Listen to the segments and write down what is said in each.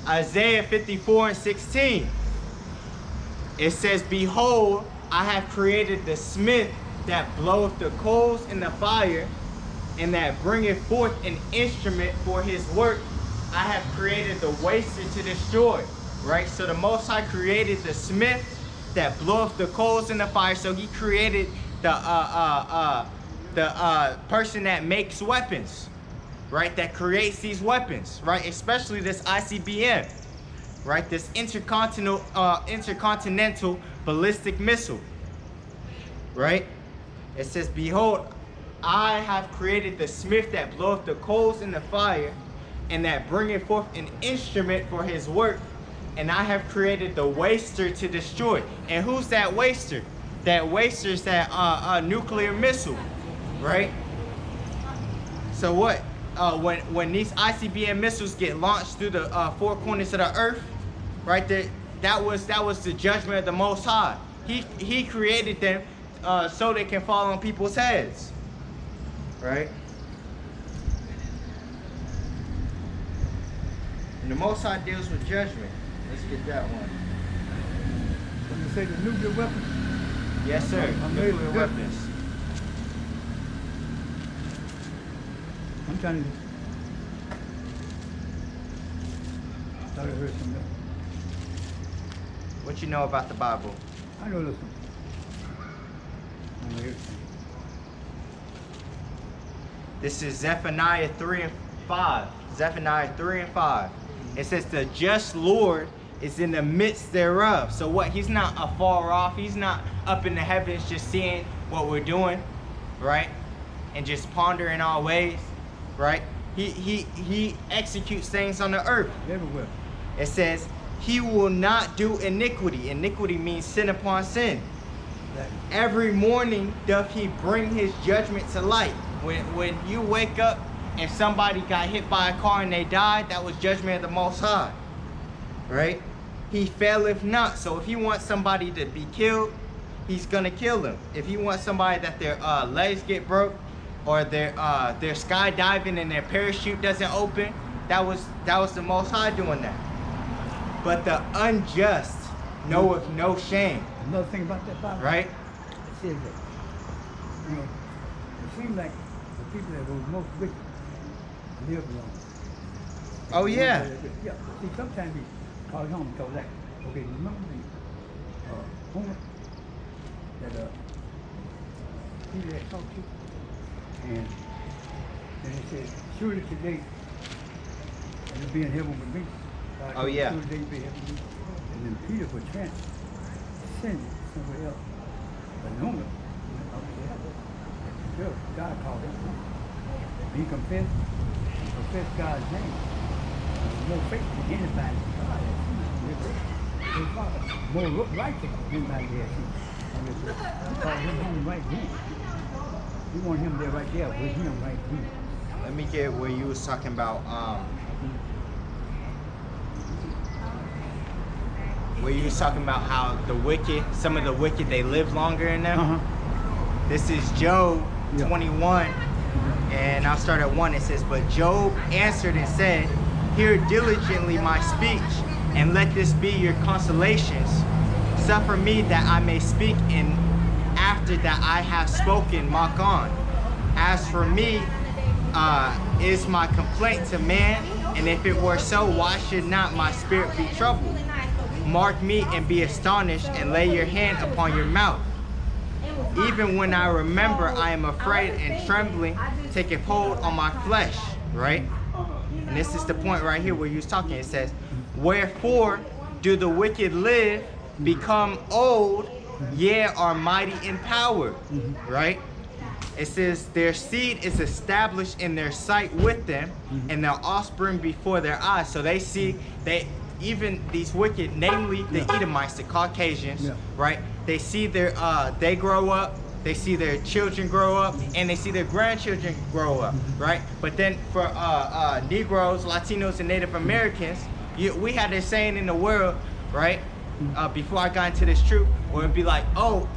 Isaiah 54:16. It says, behold, I have created the smith that bloweth the coals in the fire, and that bringeth forth an instrument for his work. I have created the waster to destroy. Right? So the Most High created the smith that bloweth the coals in the fire. So he created the person that makes weapons, right? That creates these weapons, right? Especially this ICBM, right? This intercontinental ballistic missile, right? It says, behold, I have created the smith that bloweth the coals in the fire, and that bringeth forth an instrument for his work. And I have created the waster to destroy. And who's that waster? That waster is that nuclear missile, right? So what? When these ICBM missiles get launched through the four corners of the earth, right? That was the judgment of the Most High. He created them so they can fall on people's heads, right? And the Most High deals with judgment. Let's get that one. When you say the nuclear weapons? Yes, sir. Nuclear weapons. I'm trying to... I thought I heard something else. What you know about the Bible? I know this one. I know everything. This is Zephaniah 3 and 5. Zephaniah 3 and 5. It says, the just Lord is in the midst thereof. So what? He's not afar off. He's not up in the heavens just seeing what we're doing, right? And just pondering our ways, right? He executes things on the earth. Everywhere. It says, he will not do iniquity. Iniquity means sin upon sin. Every morning doth he bring his judgment to light. When you wake up and somebody got hit by a car and they died, that was judgment of the Most High, right? He faileth not. So if he wants somebody to be killed, he's gonna kill them. If he wants somebody that their legs get broke, or they're skydiving and their parachute doesn't open, that was the Most High doing that. But the unjust knoweth no shame. Another thing about that Bible, right? It says that, you know, it seems like the people that were most wicked live long. Oh yeah. Yeah. See, sometimes we call it home because like, okay, remember the woman that people that talked to, and then it says, surely today you'll be in heaven with me. Oh yeah. Surely you'll be in heaven with me. And then Peter was transcended somewhere else. But no one, sure, God called him. He confessed God's name. More faith than anybody. God has seen. His Father, more righteous than anybody has seen. He called him home right then. We want him there right there with him right then. Let me get where you was talking about where you was talking about how the wicked, some of the wicked, they live longer in them. This is Job 21, and I'll start at 1. It says, but Job answered and said, hear diligently my speech, and let this be your consolations. Suffer me that I may speak, and after that I have spoken, mock on. As for me, is my complaint to man, and if it were so, why should not my spirit be troubled? Mark me and be astonished, and lay your hand upon your mouth. Even when I remember, I am afraid, and trembling taketh hold on my flesh, right? And this is the point right here where you was talking. It says, wherefore do the wicked live, become old, yea, are mighty in power, right? It says their seed is established in their sight with them, and their offspring before their eyes. So they see, even these wicked, namely the Edomites, the Caucasians, right? They see their, they grow up, they see their children grow up, and they see their grandchildren grow up, right? But then for Negroes, Latinos, and Native Americans, we had this saying in the world, right? Before I got into this truth, where it'd be like, oh,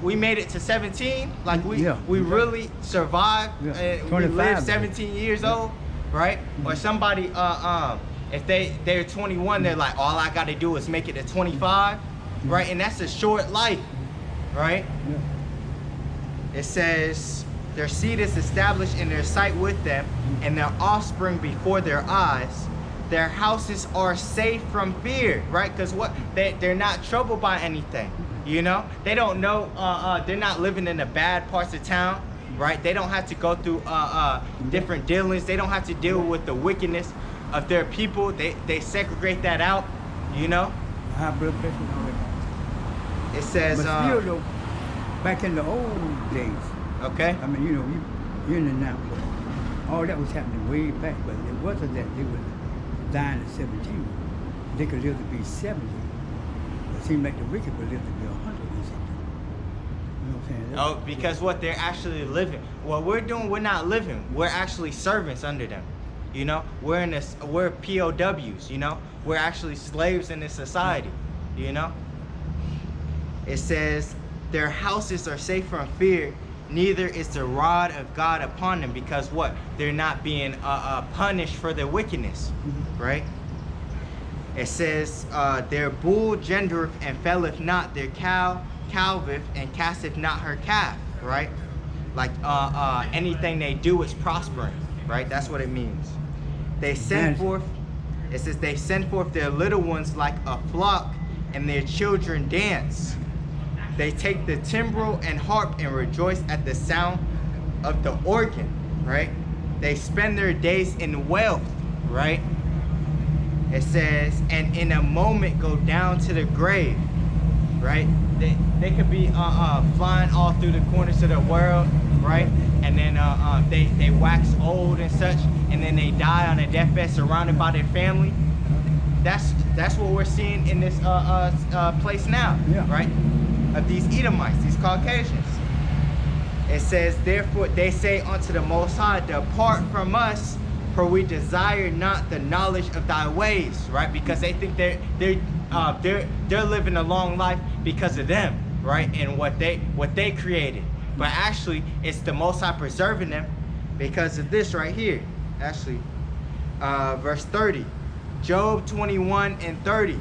we made it to 17, like we really survived, and we lived 17 years old, right? Or somebody, If they're 21, they're like, all I got to do is make it to 25, right? And that's a short life, right? Yeah. It says, their seed is established in their sight with them, and their offspring before their eyes. Their houses are safe from fear, right? Because what? They're not troubled by anything, you know? They don't know, they're not living in the bad parts of town, right? They don't have to go through different dealings. They don't have to deal with the wickedness of their people. They segregate that out, you know? High blood pressure and all that. It says, but still though, back in the old days, okay. I mean, you know, you're in and out, but all that was happening way back, but it wasn't that they were dying at 17. They could live to be 70. It seemed like the wicked would live to be 100 or something. You know what I'm saying? Oh, because what they're actually living. What we're doing, we're not living. We're actually servants under them. You know, we're POWs, you know? We're actually slaves in this society, you know? It says, their houses are safe from fear, neither is the rod of God upon them, because what? They're not being punished for their wickedness, right? It says, their bull gendereth and faileth not, their cow calveth and casteth not her calf, right? Like anything they do is prospering, right? That's what it means. They send forth, it says they send forth their little ones like a flock, and their children dance. They take the timbrel and harp and rejoice at the sound of the organ, right? They spend their days in wealth, right? It says, and in a moment go down to the grave, right? They could be flying all through the corners of the world, right? And then they wax old and such, and then they die on a deathbed surrounded by their family. That's what we're seeing in this place now, right? Of these Edomites, these Caucasians. It says, therefore they say unto the Most High, depart from us, for we desire not the knowledge of thy ways, right? Because they think they're living a long life because of them, right? And what they created. But actually, it's the Most High preserving them because of this right here. Actually, verse 30, Job 21 and 30.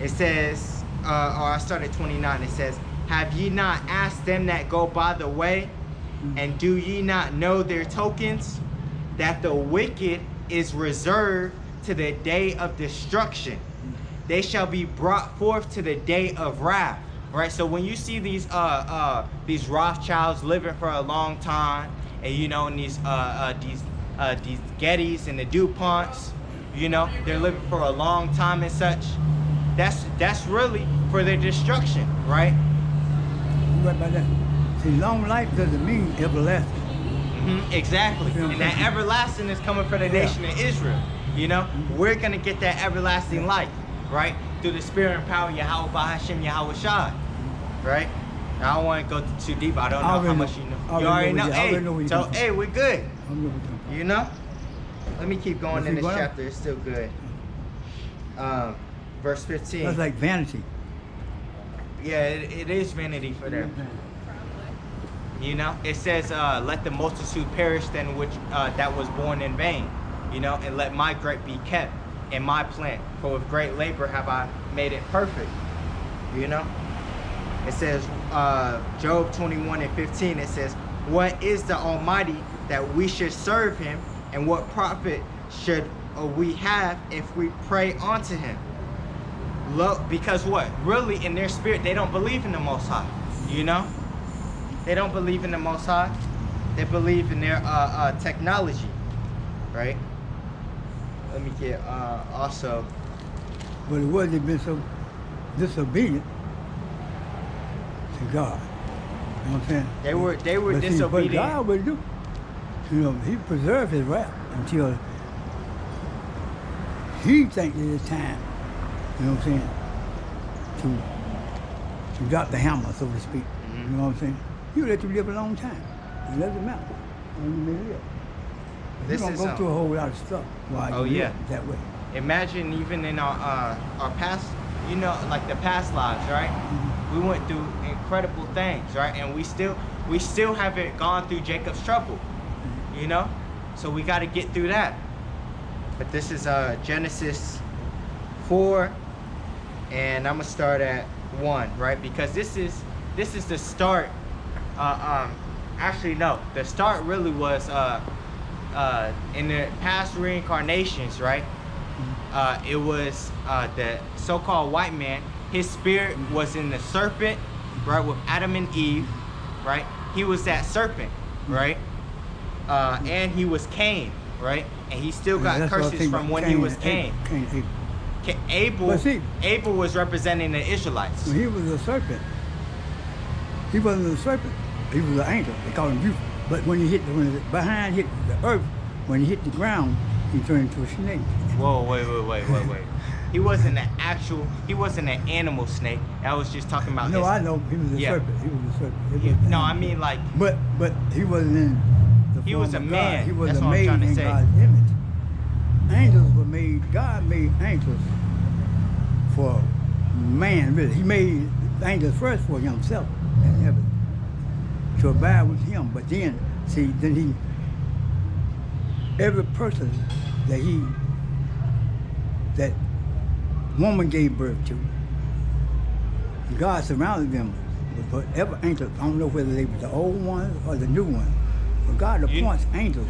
It says, or I start at 29. It says, have ye not asked them that go by the way, and do ye not know their tokens, that the wicked is reserved to the day of destruction? They shall be brought forth to the day of wrath. Right. So when you see these Rothschilds living for a long time, and you know, and these Gettys and the DuPonts, you know, they're living for a long time and such. That's really for their destruction, right? You're right about that. See, long life doesn't mean everlasting. Exactly. And that everlasting is coming from the nation of Israel. You know, we're gonna get that everlasting life, right? Through the spirit and power of YAHAWAH, YAHAWASHI, right? I don't want to go too deep. I don't know how much you know. You already know. Hey, so hey, we're good. You know. Let me keep going in this chapter. It's still good. Verse 15. That's like vanity. Yeah, it is vanity for them. You know, it says, let the multitude perish than which that was born in vain. You know, and let my grape be kept in my plant, for with great labor have I made it perfect. You know, it says, Job 21 and 15, it says, what is the Almighty that we should serve him, and what profit should we have if we pray unto him? Because what? Really, in their spirit, they don't believe in the Most High, you know? They don't believe in the Most High. They believe in their technology, right? Let me get also. But it wasn't been so disobedient to God. You know what I'm saying? They were but disobedient. See, but God would do. You know, he preserved his wrath until he thinks it is time, you know what I'm saying, to drop the hammer, so to speak. You know what I'm saying? He'll let you live a long time. It doesn't matter when you may live. You're going to go through a whole lot of stuff while you live that way. Imagine even in our past, you know, like the past lives, right? We went through incredible things, right? And we still haven't gone through Jacob's trouble, you know? So we got to get through that. But this is Genesis 4, and I'm gonna start at 1, right? Because this is the start. Actually, no, the start really was in the past reincarnations, right? It was the so-called white man. His spirit was in the serpent, right, with Adam and Eve, right? He was that serpent, right? And he was Cain, right? And he still got curses from when he was Cain. Abel was representing the Israelites. When he was a serpent, he wasn't a serpent. He was an angel. They called him beautiful. But when the behind hit the earth, when he hit the ground, he turned into a snake. Whoa, wait. He wasn't an animal snake. I was just talking about No, I know. He was a serpent. He was a serpent. No, I mean like... But he wasn't in the He was a man. He was That's what I'm made trying to in say. God's image. Angels were made, God made angels for man, really. He made angels first for himself in heaven, to abide with him. But then, see, every person that woman gave birth to, God surrounded them with whatever angels. I don't know whether they were the old ones or the new ones, but God appoints angels.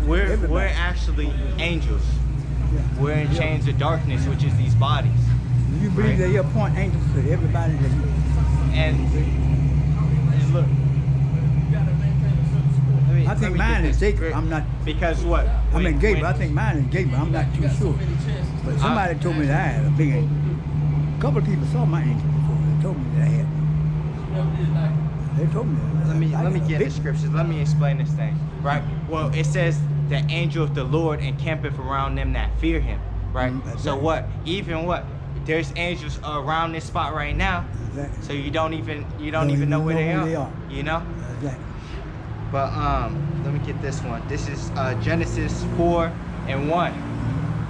We're actually angels. Yeah. We're in chains of darkness, which is these bodies. Do you believe that He appoint angels to everybody that And look, I think mine is Jacob. I'm not. Because what? I mean Gabriel. I think mine is Gabriel. I'm not too sure. But somebody told me that I had a big angel. A couple of people saw my angel before. They told me that I had. They told me that. Let me get the scriptures. Let me explain this thing. Right? Well, it says the angel of the Lord encampeth around them that fear Him. Right? So what? Even what? There's angels around this spot right now. Exactly. So you don't even know where they are. You know? Exactly. But let me get this one. This is Genesis 4 and 1,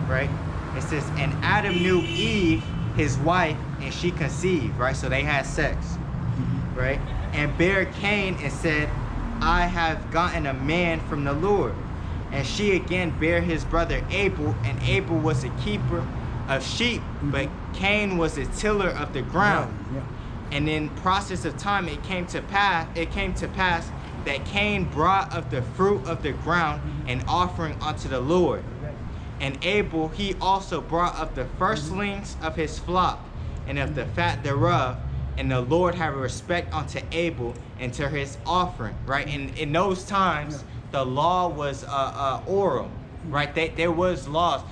right? It says, and Adam knew Eve, his wife, and she conceived, right? So they had sex, right? And bare Cain and said, I have gotten a man from the Lord. And she again bare his brother Abel, and Abel was a keeper of sheep, but Cain was a tiller of the ground. And in process of time, it came to pass that Cain brought of the fruit of the ground an offering unto the Lord. And Abel, he also brought of the firstlings of his flock and of the fat thereof. And the Lord had respect unto Abel and to his offering, right? And in those times, the law was oral, right? There was laws.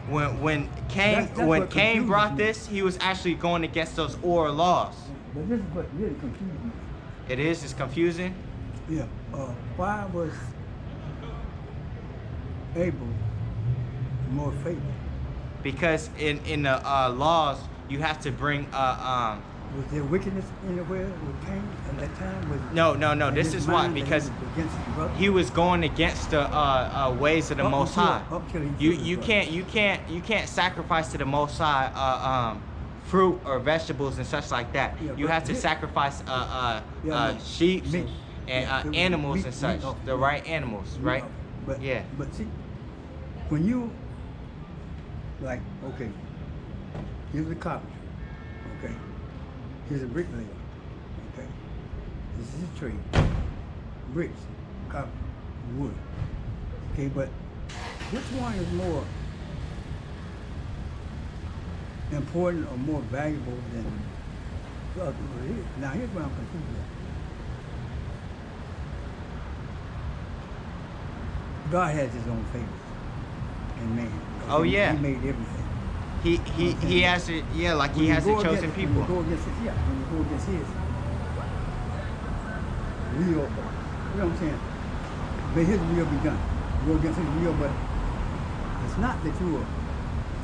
When Cain brought this, he was actually going against those oral laws. But this is what really confused me. It's confusing. Yeah. Why was Abel more faithful? Because in the laws, you have to bring Was there wickedness anywhere with Cain at that time? No. This is why, because he was going against the ways of the Most High. You can't sacrifice to the Most High fruit or vegetables and such like that. You have to sacrifice sheep and animals and such, the right animals, right? But see, when you okay, here's a carpenter, okay. Here's a bricklayer, okay. This is a tree, bricks, copper, wood, okay. But which one is more important or more valuable than the other? Now here's where I'm confused at. God has His own favorites in man. Oh yeah. He made everything. He has it, like He has the chosen people. When you go against His, when you go against His will, you know what I'm saying? May His will be done. You go against His will, but it's not that you are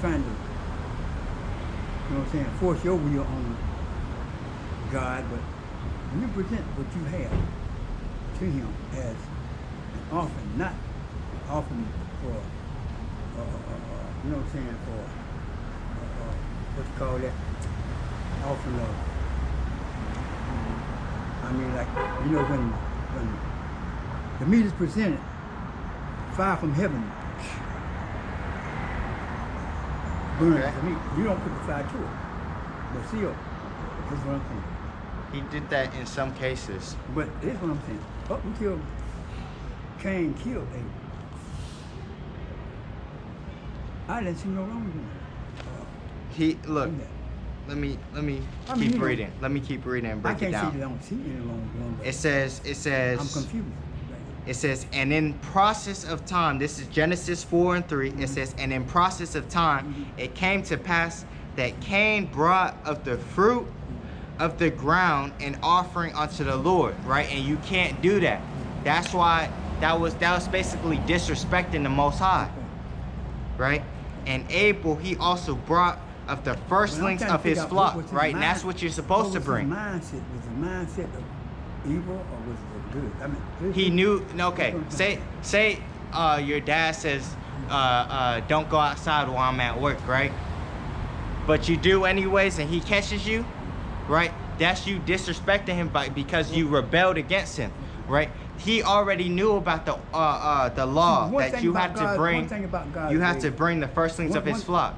trying to, you know what I'm saying, force your will on God, but when you present what you have to Him as an offering, not an offering for, you know what I'm saying, for what you call that, offering of, I mean, like, you know, when the meat is presented, fire from heaven, burn Okay. the meat. You don't put the fire to it. But still, that's what I'm saying. He did that in some cases. But here's what I'm saying. Up until Cain killed Abel, I didn't see no wrong with He look. that. Let me I mean, keep you know, reading. Let me keep reading and I break it can't say that I down. don't see any wrong with that. It says I'm confused. it says, and in process of time, this is Genesis 4 and 3. It says, and in process of time, it came to pass that Cain brought of the fruit of the ground an offering unto the Lord, right? And you can't do that. That's why that was basically disrespecting the Most High, right? And Abel, he also brought of the firstlings of his flock, right? And that's what you're supposed to bring. Was the mindset of evil or was it good? I mean, He knew. Okay, say your dad says don't go outside while I'm at work, right? But you do anyways, and he catches you, right? That's you disrespecting him because you rebelled against him, right? He already knew about the law that you had to bring. You have to bring the firstlings of his flock.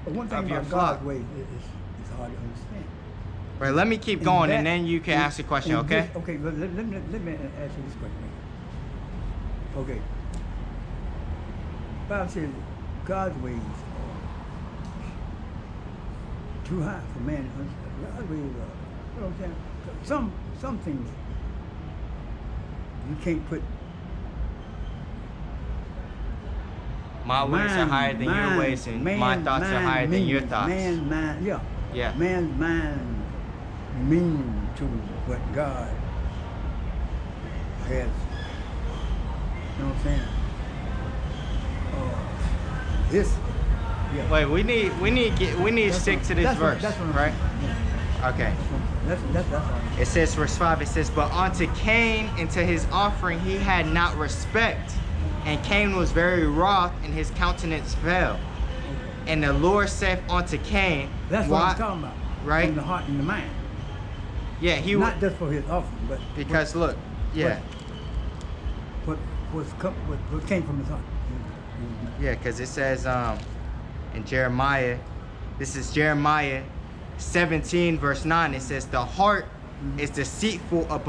One thing Of your about flock. God's way is hard to understand. Right. Let me keep going, and then you can ask the question. Okay. Okay. Let me ask you this question. Okay. Bible says God's ways are too high for man to understand. God's ways are, you know what I'm saying? Some things you can't put. My ways are higher than your ways, and my thoughts are higher than your thoughts. Man's mind, Yeah. Man's mind mean to what God has. You know what I'm saying? This. Yeah. Wait, we need to stick to this verse, That's what I'm right? saying. Yeah. Okay. That's all. It says, verse 5, it says, but unto Cain and to his offering he had not respect. And Cain was very wroth, and his countenance fell. And the Lord said unto Cain, That's what I'm talking about. Right? From the heart and the mind. Yeah, he Not just for his offering, but because look, yeah. What came from his heart. Yeah, because it says in Jeremiah, this is Jeremiah 17 verse 9, it says the heart is deceitful above